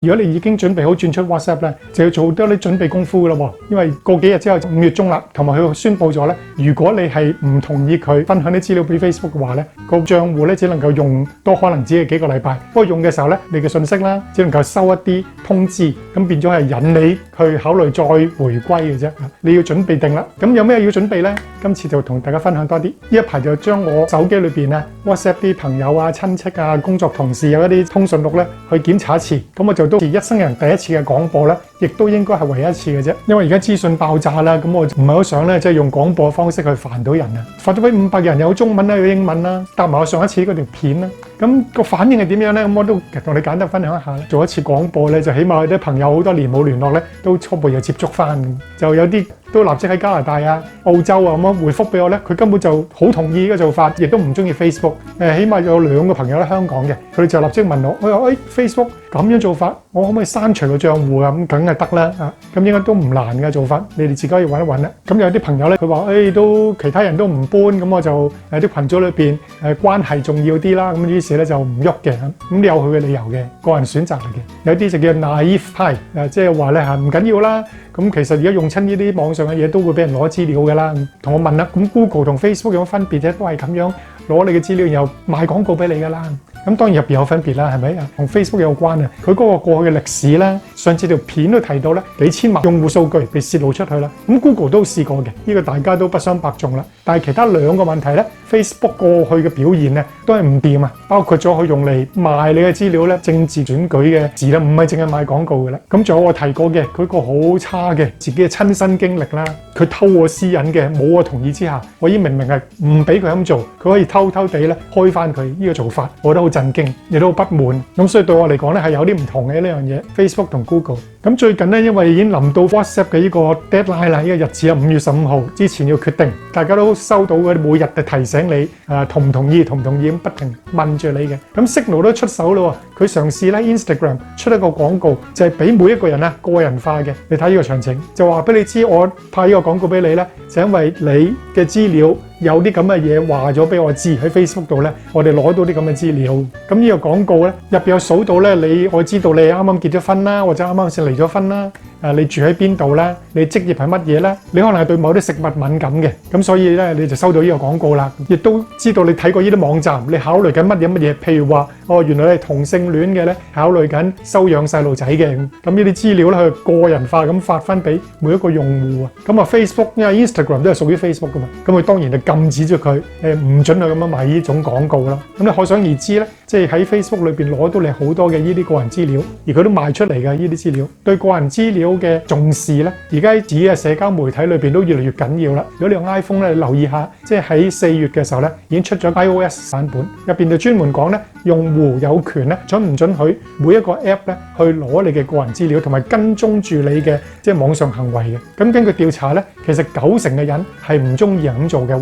如果你已經準備好轉出 WhatsApp 咧，就要做多啲準備功夫㗎咯。因為過幾日之後就5月中啦，同埋佢宣布咗咧，如果你係唔同意佢分享啲資料俾 Facebook 嘅話咧，個賬戶咧只能夠用多可能只係幾個禮拜。不過用嘅時候咧，你嘅信息啦，只能夠收一啲通知，咁變咗係引你去考慮再回歸嘅啫。你要準備定啦。咁有咩要準備咧？今次就同大家分享多啲。呢一排就將我手機裏邊咧 WhatsApp 啲朋友啊、親戚啊、工作同事有一啲通訊錄咧去檢查一次。咁我就都一生人第一次嘅廣播咧，亦都應該係唯一一次嘅啫。因為而家資訊爆炸啦，咁我唔係好想咧，即係用廣播方式去煩到人啊。發咗俾500人，有中文啦，有英文啦，搭埋我上一次嗰條片啦。咁個反應係點樣咧？咁我都同你簡單分享一下咧。做一次廣播咧，就起碼有啲朋友好多年冇聯絡咧，都初步有接觸翻。就有啲都立即喺加拿大啊、澳洲啊咁樣回覆俾我咧，佢根本就好同意呢個做法，亦都唔中意 Facebook。起碼有2個朋友喺香港嘅，佢哋就立即問我：佢話Facebook 咁樣做法，我可唔可以刪除個賬戶啊？咁梗係得啦啊！咁應該都唔難嘅做法，你哋自己可以揾一揾啦。咁有啲朋友咧，佢話都其他人都唔搬，咁我就啲群組裏邊關係重要啲啦。咁於是咧就唔喐嘅。咁有佢嘅理由嘅，個人選擇嚟嘅。有啲就叫 naive 派，即係話咧唔緊要啦。咁其實而家用親呢啲網上嘅嘢都會俾人攞資料㗎啦。同我問啦，咁 Google 同 Facebook 有乜分別啫？都係咁樣攞你嘅資料，然後賣廣告俾你㗎啦。咁當然入邊有分別啦，係咪啊？同 Facebook 有關啊。佢嗰個過去嘅歷史啦，上次條片都提到咧，幾千萬用戶數據被泄露出去啦。咁 Google 都試過嘅，呢個大家都不相伯仲啦。但係其他2個問題咧 ，Facebook 過去嘅表現咧都係唔掂啊，包括咗佢用嚟賣你嘅資料咧，政治選舉嘅字啦，唔係淨係賣廣告嘅啦。咁仲有我提過嘅，佢個好差嘅自己嘅親身經歷啦，佢偷我私隱嘅，冇我同意之下，我已經明明係唔俾佢咁做，佢可以偷偷地咧開翻佢呢個做法，我覺得好震驚，亦都好不滿。咁所以對我嚟講咧係有啲唔同嘅呢樣嘢 ，Facebook 同 Google。咁最近咧，因為已經臨到 WhatsApp 嘅呢個 deadline 啦，呢個日子啊，5月15號之前要決定，大家都收到嘅每日嘅提醒你，同唔同意，同唔同意咁不停問住你嘅。咁 Signal 都出手咯喎，佢嘗試咧 Instagram 出一個廣告，就係俾每一個人啊個人化嘅。你睇呢個詳情，就話俾你知，我派呢個廣告俾你咧，就因為你嘅資料有啲咁嘅嘢話咗俾我知喺 Facebook 度咧，我哋攞到啲咁嘅資料。咁呢個廣告咧入邊有數到咧，我知道你啱啱結咗婚啦，或者啱啱先離咗婚啦。你住喺邊度啦？你職業係乜嘢咧？你可能係對某啲食物敏感嘅，咁所以咧你就收到呢個廣告啦。亦都知道你睇過呢啲網站，你考慮緊乜嘢？譬如話原來你係同性戀嘅咧，考慮緊收養細路仔嘅。咁呢啲資料咧，佢個人化咁發翻俾每一個用戶啊。咁啊 Facebook 因為 Instagram 都係屬於 Facebook 噶嘛，咁佢當然就禁止咗佢唔準佢咁樣賣呢種廣告啦。咁你可想而知咧，即係喺 Facebook 裏邊攞到你好多嘅呢啲個人資料，而佢都賣出嚟嘅呢啲資料，對個人資料嘅重視咧，而家指嘅社交媒體裏邊都越嚟越緊要啦。如果你用 iPhone 咧，你留意下，即係喺4月嘅時候咧，已經出咗 iOS 版本，入邊就專門講咧，用戶有權咧准唔准許每一個 app 咧去攞你嘅個人資料，同埋跟蹤住你嘅即係網上行為嘅。咁根據調查咧，其實90%嘅人係唔中意人咁做嘅，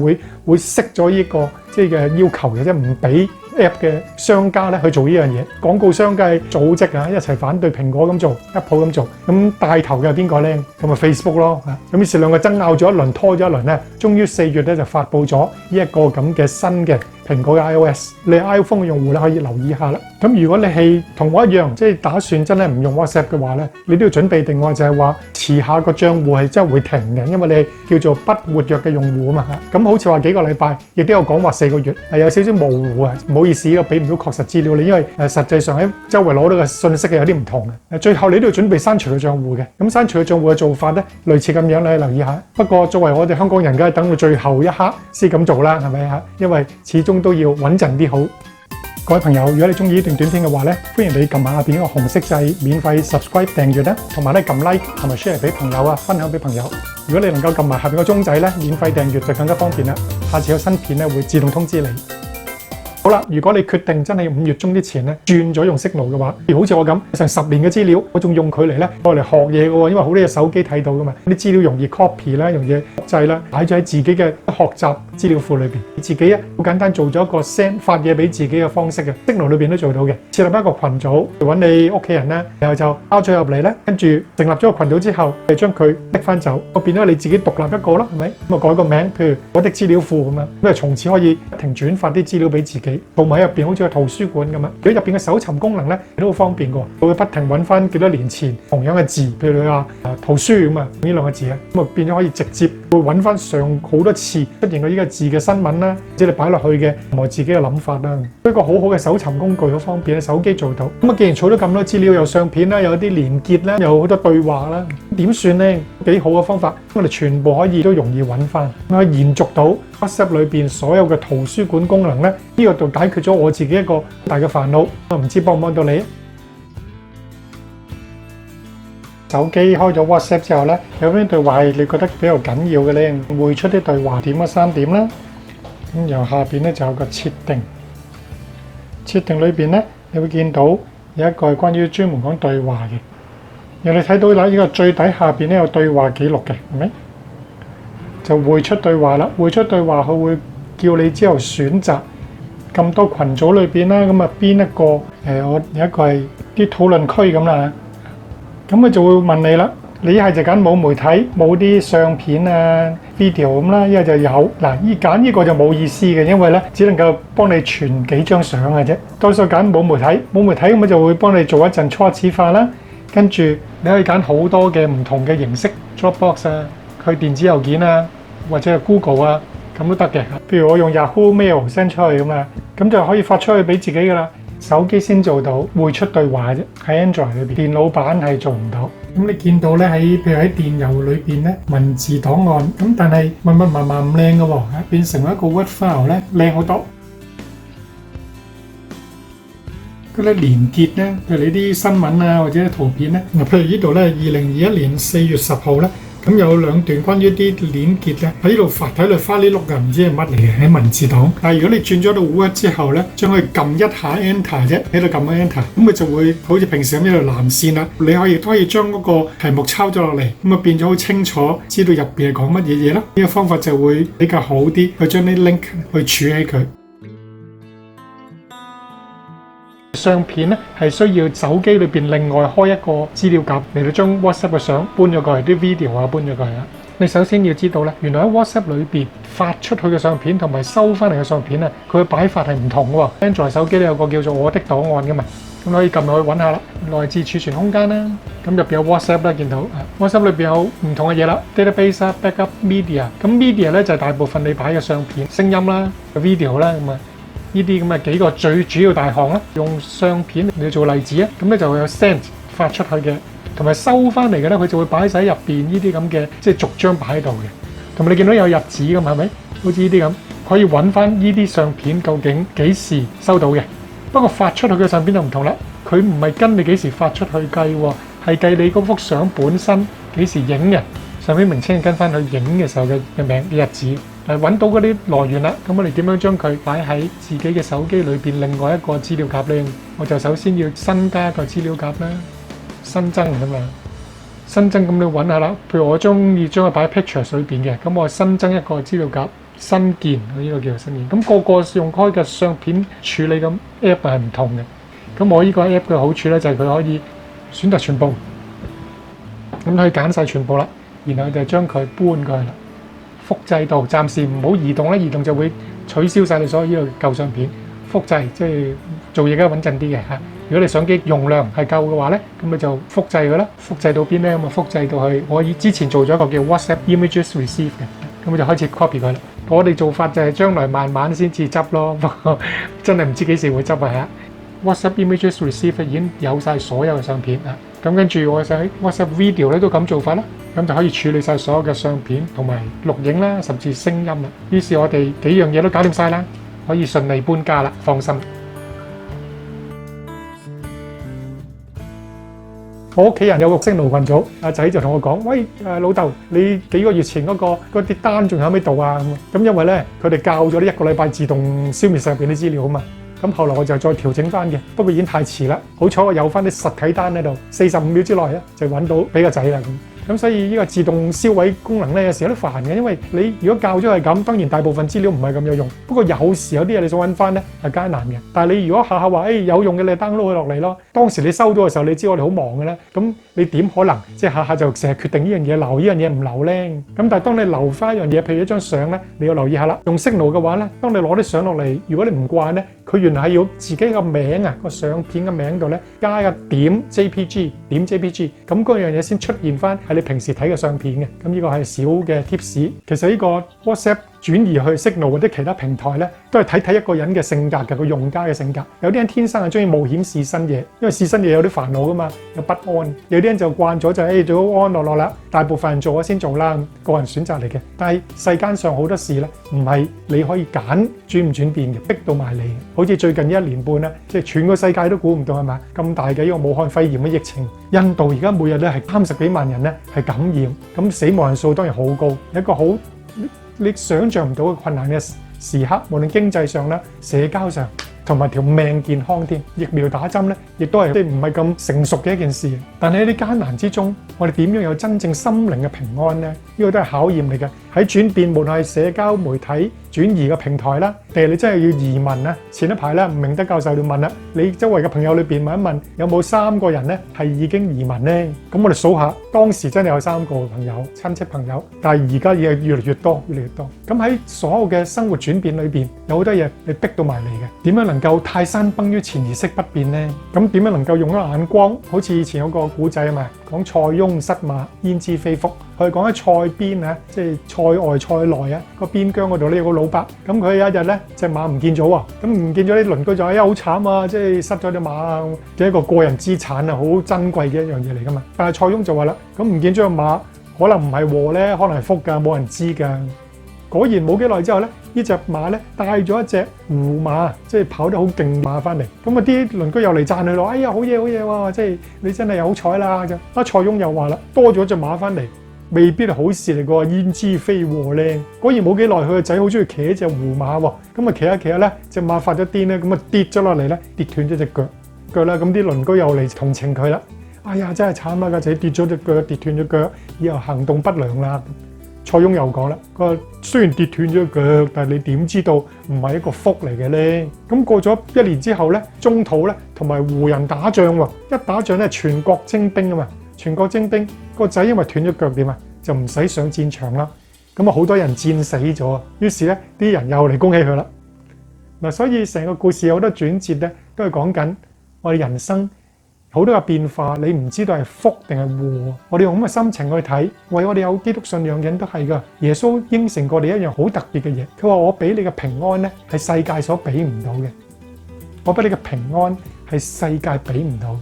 會熄咗呢個即係嘅要求嘅，即係唔俾app 嘅商家咧去做呢樣嘢。廣告商嘅組織啊，一齊反對蘋果咁做 ，Apple 咁做。咁帶頭嘅係邊個咧？咁啊 Facebook 咯。咁於是兩個爭拗咗一輪，拖咗一輪咧，終於4月咧就發布咗呢一個咁嘅新嘅蘋果嘅 iOS。你 iPhone 嘅用戶咧可以留意下啦。咁如果你係同我一樣，即係打算真係唔用 WhatsApp 嘅話咧，你都要準備定喎，就係話遲下個賬戶係真係會停嘅，因為你係叫做不活躍嘅用戶啊嘛。咁好似話幾個禮拜，亦都有講話4個月，係有少少模糊啊。唔好意思，我俾唔到確實資料你，因為實際上喺周圍攞到嘅信息係有啲唔同嘅。最後你都要準備刪除個賬戶嘅。咁刪除個賬戶嘅做法咧，類似咁樣，你留意下。不過作為我哋香港人，梗係等到最後一刻先咁做啦，係咪嚇？因為始終都要穩陣啲好。各位朋友，如果你中意呢段短片嘅話咧，歡迎你撳下邊一個紅色掣，免費 subscribe 訂閱啦，同埋咧撳 like 同埋 share 俾朋友啊，分享俾朋友。如果你能夠撳埋下邊個鐘仔咧，免費訂閱就更加方便啦。下次有新片咧會自動通知你。好啦，如果你決定真係5月中之前咧轉咗用 Signal 嘅話，好似我咁成10年嘅資料，我仲用佢嚟咧學嘢嘅喎，因為好多嘢手機睇到噶嘛，啲資料容易 copy 啦，容易複製啦，擺咗喺自己嘅學習資料庫裏邊，自己好簡單做咗一個 send 發嘢俾自己嘅方式嘅 Signal 裏邊都做到嘅。設立一個群組，揾你屋企人啦，然後就包咗入嚟咧，跟住成立咗個群組之後，就將佢拎翻走，變咗你自己獨立一個啦，係咪？咁啊改個名，譬如我的資料庫咁樣，咁啊從此可以不停轉發啲資料俾自己。你。圖文喺入邊好似個圖書館咁啊。如果入邊嘅搜尋功能咧都好方便嘅，會不停揾翻幾多年前同樣嘅字，譬如你話圖書咁啊，呢兩個字啊，咁啊變咗可以直接會揾翻上好多次出現過呢個字嘅新聞啦，即係你擺落去嘅同埋自己嘅諗法啦。一個好好嘅搜尋工具，好方便，手機做到。咁啊，既然儲咗咁多資料，有相片啦，有啲連結啦，有好多對話啦，點算呢？幾好嘅方法，我哋全部可以都容易揾翻，可以延續到 WhatsApp 裏邊所有嘅圖書館功能咧。呢個就解決咗我自己一個大嘅煩惱。我唔知幫唔幫到你？手機開咗 WhatsApp 之後咧，有邊對話係你覺得比較緊要嘅咧？匯出啲對話點啊3點啦。咁由下邊咧就有個設定，設定裏邊咧你會見到有一個係關於專門講對話嘅。然後你睇到啦，呢個最底下邊咧有對話記錄嘅，係咪？就匯出對話啦，匯出對話佢會叫你之後選擇咁多群組裏邊啦，咁啊邊一個我有一個係啲討論區咁啦，咁佢就會問你啦，你一係就揀冇媒體冇啲相片啊 video 咁啦，一係就有嗱，依揀呢個就冇意思嘅，因為咧只能夠幫你傳幾張相嘅啫，多數揀冇媒體，冇媒體咁就會幫你做一陣初始化啦。跟住你可以揀好多嘅唔同嘅形式 ，Dropbox 啊，佢電子郵件啊，或者係 Google 啊，咁都得嘅。譬如我用 Yahoo Mail send 出去咁啊，咁就可以發出去俾自己噶啦。手機先做到匯出對話啫，喺 Android 裏邊，電腦版係做唔到。咁你見到咧譬如喺電郵裏邊咧文字檔案，咁但係密密麻麻唔靚嘅喎，變成一個 Word file 咧靚好多。嗰啲連結咧，譬如你啲新聞啊，或者圖片咧，譬如呢度咧，2021年4月10號咧，咁有兩段關於啲連結咧，喺呢度睇嚟花呢碌嘅，唔知係乜嚟嘅，喺文字檔。但係如果你轉咗到 Word 之後咧，將佢撳一下 Enter 啫，喺度撳 Enter，咁佢就會好似平時咁呢條藍線啦。你都可以將嗰個題目抄咗落嚟，咁啊變咗好清楚，知道入邊係講乜嘢嘢啦。呢個方法就會比較好啲，去將啲 link 去儲起佢。相片咧係需要手機裏邊另外開一個資料夾嚟到將 WhatsApp 嘅相搬咗過嚟，啲 video 啊搬咗過嚟啦。你首先要知道咧，原來喺 WhatsApp 裏邊發出去嘅相片同埋收翻嚟嘅相片咧，佢嘅擺法係唔同嘅喎。Android 手機咧有個叫做我的檔案嘅嘛，咁可以撳落去揾下啦。內置儲存空間啦，咁入邊有 WhatsApp 啦，見到 WhatsApp 裏邊有唔同嘅嘢啦 ，database 啦 ，backup media。咁 media 咧就係大部分你擺嘅相片、聲音啦、video 啦咁啊。呢啲咁嘅幾個最主要大項啦，用相片嚟做例子啊，咁咧就會有 send 發出去嘅，同埋收翻嚟嘅咧，佢就會擺晒入邊呢啲咁嘅，即係逐張擺喺度嘅。同埋你見到有日子咁係咪？好似呢啲咁，可以揾翻呢啲相片究竟幾時收到嘅。不過發出去嘅相片就唔同啦，佢唔係跟你幾時發出去計喎，係計你嗰幅相本身幾時影嘅，相片名稱跟翻佢影嘅時候嘅名嘅日子。揾到嗰啲來源啦，咁我哋點樣將佢擺喺自己嘅手機裏邊另外一個資料夾呢？我就首先要新加一個資料夾啦，新增咁樣，新增咁你揾下啦。譬如我中意將佢擺喺 Pictures 裏邊嘅，咁我新增一個資料夾，新建，呢個叫做新建。咁個個用開嘅相片處理咁 App 係唔同嘅。咁我呢個 App 嘅好處咧就係佢可以選擇全部，咁可以揀晒全部啦，然後就將佢搬過去啦。複製度暫時唔好移動咧，移動就會取消晒你所有呢個舊相片。複製即係做嘢梗係穩陣啲嘅嚇。如果你相機容量係夠嘅話咧，咁你就複製佢啦。複製到邊咧？咁啊複製到去我之前做咗一個叫 WhatsApp Images Receive 嘅，咁我就開始 copy 佢啦。我哋做法就係將來慢慢先至執咯，不過真係唔知幾時會執啊嚇。WhatsApp Images Receive 已經有晒所有嘅相片啊，咁跟住我喺 WhatsApp Video 咧都咁做法啦。咁就可以處理晒所有嘅相片同埋錄影啦，甚至聲音啦。於是我哋幾樣嘢都搞掂晒啦，可以順利搬家啦，放心。我屋企人有個 Signal群組，阿仔就同我講：喂，老豆，你幾個月前嗰啲單仲喺邊度啊？咁因為咧，佢哋教咗呢1個禮拜自動消滅晒入邊啲資料啊嘛。咁後來我就再調整翻嘅，不過已經太遲啦。好彩我有翻啲實體單喺度，45秒之內咧就揾到俾個仔啦咁。咁所以呢個自動銷毀功能咧，有時有啲煩嘅，因為你如果教咗係咁，當然大部分資料唔係咁有用。不過有時有啲嘢你想揾翻咧係艱難嘅。但係你如果下下話有用嘅，你 download 佢落嚟咯。當時你收到嘅時候，你知我哋好忙嘅咧，咁你點可能即係下下就成日決定呢樣嘢留呢樣嘢唔留咧？咁但係當你留翻一樣嘢，譬如一張相咧，你要留意下啦。用 Signal 嘅話咧，當你攞啲相落嚟，如果你唔慣咧，佢原來係要自己個名啊，個相片嘅名度咧加個點 JPG 點 JPG， 咁嗰樣嘢先出現翻係你平時睇嘅相片嘅。咁呢個係小嘅 tips。其實呢個 WhatsApp 轉移去 Signal 或者其他平台咧，都係睇一個人嘅性格嘅，個用家嘅性格。有啲人天生係中意冒險試新嘢，因為試新嘢有啲煩惱噶嘛，有不安。有啲人就慣咗就係最好安安樂樂啦。大部分人做咗先做啦，個人選擇嚟嘅。但係世間上好多事咧，唔係你可以揀轉唔轉變嘅，逼到埋嚟。好似最近1年半咧，即係全個世界都估唔到係咪？咁大嘅呢個武漢肺炎嘅疫情，印度而家每日咧係30幾萬人咧係感染，咁死亡人數當然好高，一個好你想象唔到嘅困難嘅時刻，無論經濟上啦、社交上，同埋條命健康添。疫苗打針咧，亦都係唔係咁成熟嘅一件事。但係喺啲艱難之中，我哋點樣有真正心靈嘅平安呢？呢個都係考驗嚟嘅。喺轉變，無論係社交媒體轉移嘅平台啦，定係你真係要移民啊？前一排咧，吳明德教授就問啦：你周圍嘅朋友裏邊問一問，有冇3個人咧係已經移民呢？咁我哋數下，當時真係有3個朋友、親戚朋友，但係而家已經越嚟越多，越嚟越多。咁喺所有嘅生活轉變裏邊，有好多嘢你逼到埋嚟嘅。點樣能夠泰山崩於前而色不變呢？咁點樣能夠用一個眼光？好似以前有個古仔啊嘛，講塞翁失馬，焉知非福。佢講喺塞邊啊，即係塞外塞內啊，個邊疆嗰度咧有個老伯，咁佢有一日咧隻馬唔見咗喎，咁唔見咗啲鄰居就好慘啊，即係失咗隻馬啊，嘅一個個人資產啊，好珍貴嘅一樣嘢嚟噶嘛。但係塞翁就話啦，咁唔見咗隻馬，可能唔係禍咧，可能係福㗎，冇人知㗎。果然冇幾耐之後咧，呢隻馬咧帶咗一隻胡馬，即係跑得好勁馬翻嚟。咁啊啲鄰居又嚟讚佢咯，哎呀好嘢好嘢喎，即係你真係有好彩啦就。啊塞翁又話啦，多咗隻馬翻嚟。未必係好事嚟㗎喎，焉知非禍咧？果然冇幾耐，佢個仔好中意騎一隻胡馬喎，咁啊騎下騎下咧，隻馬發咗癲咧，咁啊跌咗落嚟咧，跌斷咗隻腳啦，咁啲鄰居又嚟同情佢啦。哎呀，真係慘啦，個仔跌咗隻腳，跌斷咗腳，以後行動不良啦。塞翁又講啦，佢話雖然跌斷咗腳，但係你點知道唔係一個福嚟嘅咧？咁過咗1年之後咧，中土咧同埋胡人打仗喎，一打仗咧全國徵兵啊嘛。全國徵兵，個仔因為斷咗腳點啊，就唔使上戰場啦。咁啊，好多人戰死咗，於是咧啲人又嚟恭喜佢啦。嗱，所以成個故事有好多轉折咧，都係講緊我哋人生好多嘅變化，你唔知道係福定係禍。我哋用咁嘅心情去睇，為我哋有基督信仰嘅人都係噶。耶穌應承過你一樣好特別嘅嘢，佢話我俾你嘅平安咧係世界所俾唔到嘅，我俾你嘅平安係世界俾唔到。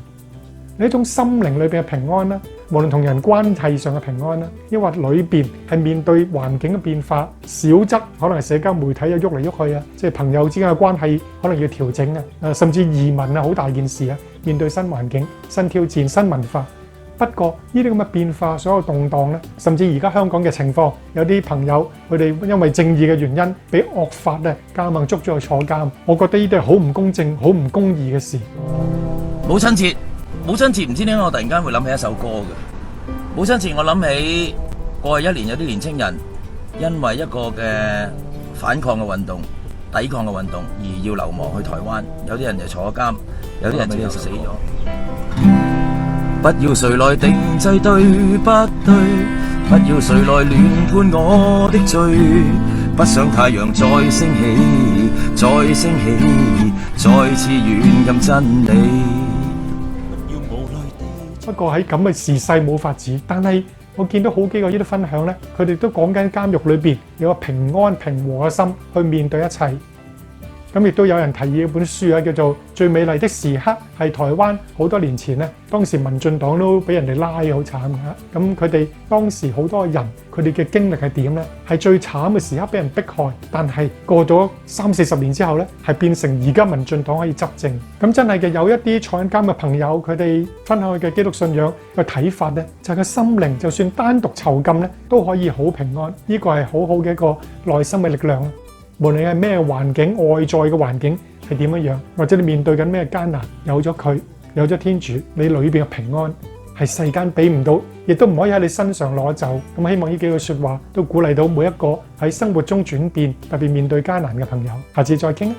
呢一種心靈裏邊嘅平安啦，無論同人關係上嘅平安啦，抑或裏邊係面對環境嘅變化，少則可能係社交媒體又喐嚟喐去啊，即係朋友之間嘅關係可能要調整啊，甚至移民啊，好大件事啊，面對新環境、新挑戰、新文化。不過呢啲咁嘅變化，所有動盪咧，甚至而家香港嘅情況，有啲朋友佢哋因為正義嘅原因，俾惡法咧監硬捉咗去坐監，我覺得呢啲係好唔公正、好唔公義嘅事。母親節。母親節唔知點解我突然間會諗起一首歌嘅。母親節我諗起過去1年有啲年青人因為一個嘅反抗嘅運動、抵抗嘅運動而要流亡去台灣，有啲人就坐監，有啲人就死咗。不要誰來定制對不對，不要誰來亂判我的罪，不想太陽再升起，再升起，再次軟禁真理。不過喺咁嘅時勢冇法子，但係我見到好幾個呢啲分享咧，佢哋都講緊監獄裏邊有個平安平和嘅心去面對一切。咁亦都有人提議一本書啊，叫做《最美麗的時刻》，係台灣好多年前咧，當時民進黨都俾人哋拉好慘㗎。咁佢哋當時好多人，佢哋嘅經歷係點咧？係最慘嘅時刻俾人迫害，但係過咗30-40年之後咧，係變成而家民進黨可以執政。咁真係嘅，有一啲坐緊監嘅朋友，佢哋分享佢嘅基督信仰嘅睇法咧，就係個心靈，就算單獨囚禁咧，都可以好平安。呢個係好好嘅一個內心嘅力量。無論係咩環境，外在嘅環境係點樣，或者你面對緊咩艱難，有咗佢，有咗天主，你裏邊嘅平安係世間俾唔到，亦都唔可以喺你身上攞走。咁希望呢幾句説話都鼓勵到每一個喺生活中轉變，特別面對艱難嘅朋友。下次再傾啊！